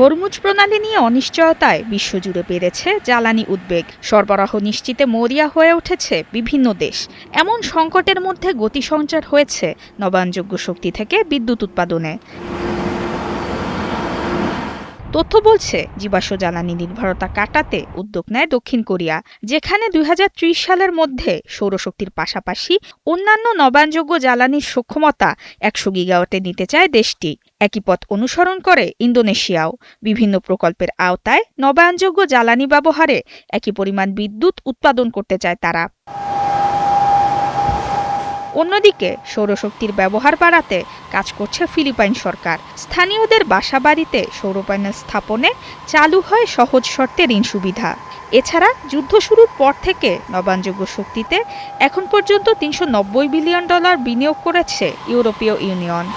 Hormuz প্রণালী নিয়ে অনিশ্চয়তায় বিশ্বজুড়ে বেড়েছে জ্বালানি উদ্বেগ। সরবরাহ নিশ্চিতে মরিয়া হয়ে উঠেছে বিভিন্ন দেশ। এমন সংকটের মধ্যে গতিসঞ্চার হয়েছে নবায়নযোগ্য শক্তি থেকে বিদ্যুৎ উৎপাদনে। তথ্য বলছে, জীবাশ্ম জ্বালানি নির্ভরতা কাটাতে উদ্যোগ নেয় দক্ষিণ কোরিয়া, যেখানে ২০৩০ সালের মধ্যে সৌরশক্তির পাশাপাশি অন্যান্য নবায়নযোগ্য জ্বালানির সক্ষমতা ১০০ গিগাওয়াটে নিতে চায় দেশটি। একই পথ অনুসরণ করে ইন্দোনেশিয়াও। বিভিন্ন প্রকল্পের আওতায় নবায়নযোগ্য জ্বালানি ব্যবহারে একই পরিমাণ বিদ্যুৎ উৎপাদন করতে চায় তারা। অন্যদিকে সৌরশক্তির ব্যবহার বাড়াতে কাজ করছে ফিলিপাইন সরকার। স্থানীয়দের বাসাবাড়িতে সৌর প্যানেল স্থাপনে চালু হয় সহজ শর্তে ঋণ সুবিধা। এছাড়া যুদ্ধ শুরুর পর থেকে নবায়নযোগ্য শক্তিতে এখন পর্যন্ত $৩৯০ বিলিয়ন বিনিয়োগ করেছে ইউরোপীয় ইউনিয়ন।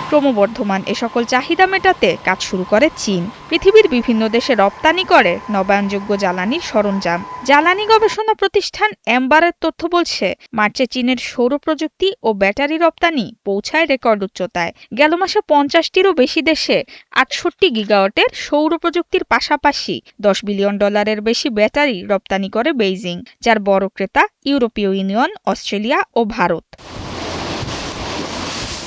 ক্রমবর্ধমান এ সকল চাহিদা মেটাতে কাজ শুরু করে চীন। পৃথিবীর বিভিন্ন দেশে রপ্তানি করে নবায়নযোগ্য জ্বালানির সরঞ্জাম। জ্বালানি গবেষণা প্রতিষ্ঠান এম্বারের তথ্য বলছে, মার্চে চীনের সৌর প্রযুক্তি ও ব্যাটারি রপ্তানি পৌঁছায় রেকর্ড উচ্চতায়। গেল মাসে ৫০টিরও বেশি দেশে ৬৮ গিগাওয়াটের সৌর প্রযুক্তির পাশাপাশি $১০ বিলিয়ন বেশি ব্যাটারি রপ্তানি করে বেইজিং, যার বড় ক্রেতা ইউরোপীয় ইউনিয়ন, অস্ট্রেলিয়া ও ভারত।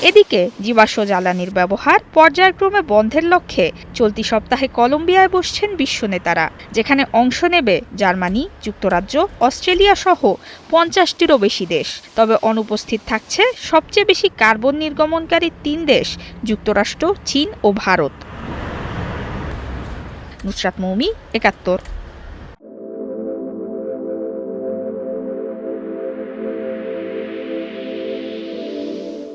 এদিকে জীবাশ্ম জ্বালানির ব্যবহার পর্যায়ক্রমে বন্ধের লক্ষ্যে চলতি সপ্তাহে কলম্বিয়ায় বসছেন বিশ্ব নেতারা, যেখানে অংশ নেবে জার্মানি, যুক্তরাজ্য, অস্ট্রেলিয়া সহ ৫০টিরও বেশি দেশ। তবে অনুপস্থিত থাকছে সবচেয়ে বেশি কার্বন নির্গমনকারী ৩ দেশ, যুক্তরাষ্ট্র, চীন ও ভারত। নুসরাত মৌমি, ৭১।